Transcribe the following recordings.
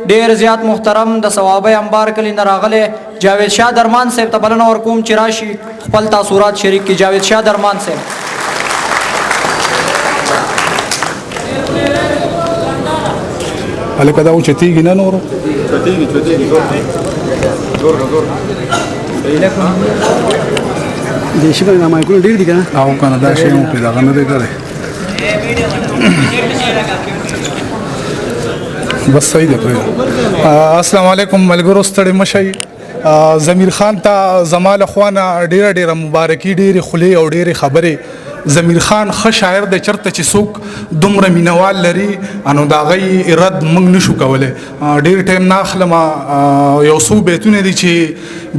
ډیر زیات محترم د ثوابه انبار کلی نه راغلی جاوید شاه درمان صاحب ته بلنه ورکوم چې راشي خپل تاثرات شریک کړي. جاوید شاه درمان صاحب. هلکه دا اوچتېږي نه نورو دې شي باندې مایکونه ډېر دي که نه او که نه دا شی مو پرې دغه نه دی کړی بس صحیح دی پرېږده. السلام علیکم ملګرو ستړي مه شئ. ضمیر خان ته زما له خوا نه ډېره ډېره مبارکي ډېرې خولې او ډېرې خبرې. ضمیر خان ښه شاعر دی چېرته چې څوک دومره مینوال لري نو د هغه رد موږ نشو کولی. ډېر ټایم نه اخلم یو څو بیتونه دي چې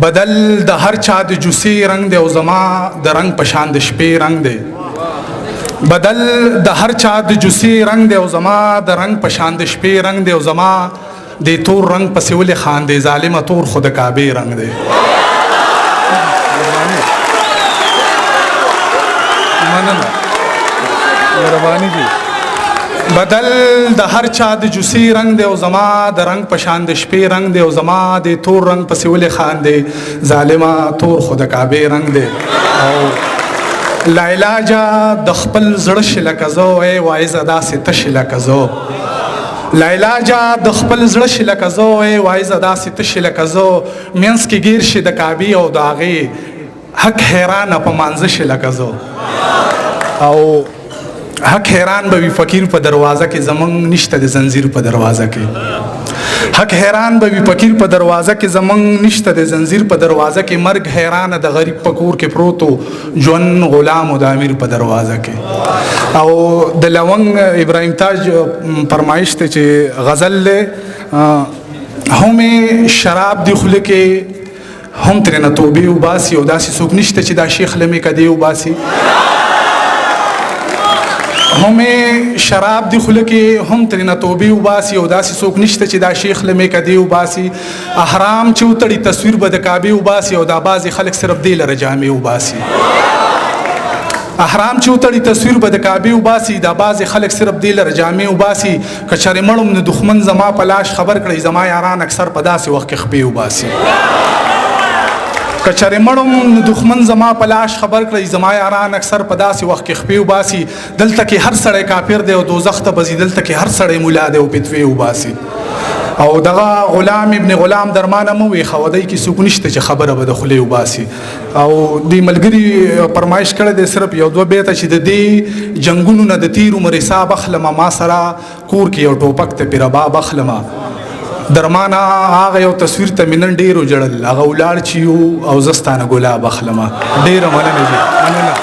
بدل د هر چا د جوسې رنګ دی او زما د رنګ په شان د شپې رنګ دی. بدل د هر چا د جوسې رنګ دی او زما د رنګ په شان د شپې رنګ دی او زما د تور رنګ پسې ولې خاندې ظالمه تور خو د کعبې رنګ دی. مننه مهرباني دي. بدل د هر چا د جوسې رنګ دی او زما د رنګ په شان د شپې رنګ دی او زما د تور رنګ پسې ولې خاندې ظالمه تور خو د کعبې رنګ دی. او لاعلاجه د خپل زړه شي لکه زه ای وایزه داسې تشي لکه زه. لاعلاجه د خپل زړه شي لکه زه ای وایزه داسې تشي لکه زه. منځ کې ګیر شي د کعبې او د هغې حق حیرانه په مانځه شي لکه زه. او حق حیران به وي فقیر په دروازه کې زمونږ نشته د زنځیر په دروازه کې. حق حیران به وي فقیر په دروازه کې زمونږ نشته د زنځیر په دروازه کې. مرګ حیرانه د غریب په کور کې پروتو ژوند غلام او د امیر په دروازه کې. او د لونګ ابراهیم تاج فرمایش ته چې غزل دی همې شراب دی خوله کې هم ترېنه توبې وباسي او داسې څوک نشته چې دا شیخ لمې کدې وباسي. همې شراب دی خوله کې هم ترېنه توبې وباسي او داسې څوک نشته چې دا شیخ لمې کدې وباسي. احرام چې وتړي تصویر به د کعبې وباسي او دا بعضې خلک صرف دې لره جامې وباسي. احرام چې وتړي تصویر به د کعبې وباسي دا بعضې خلک صرف دې لره جامې وباسي. که چرې مړم نو دښمن زما په لاش خبر کړئ زما یاران اکثر په داسې وخت کې خپې وباسي. که چرې مړم نو دښمن زما په لاش خبر کړئ زما یاران اکثر په داسې وخت کې خپې وباسي. دلته کې هر سړی کافر دی او دوزخ ته به ځي دلته کې هر سړی ملا دی او فتوې وباسي. او دغه غلام ابن غلام درمانه مو وي خودی کې څوک نشته چې خبره به د خولې وباسي. او دې ملګري فرمایش کړی دی صرف یو دوه بیته چې د دې جنګونو نه د تیر عمر حساب اخلمه ما سره کور کې یو ټوپک ته پې رباب اخلمه. درمانه هغه یو تصویر ته مې نن ډېر وژړل هغه ولاړ چې یو او زه ستانه ګلاب اخلمه. ډېره مننه دي مننه.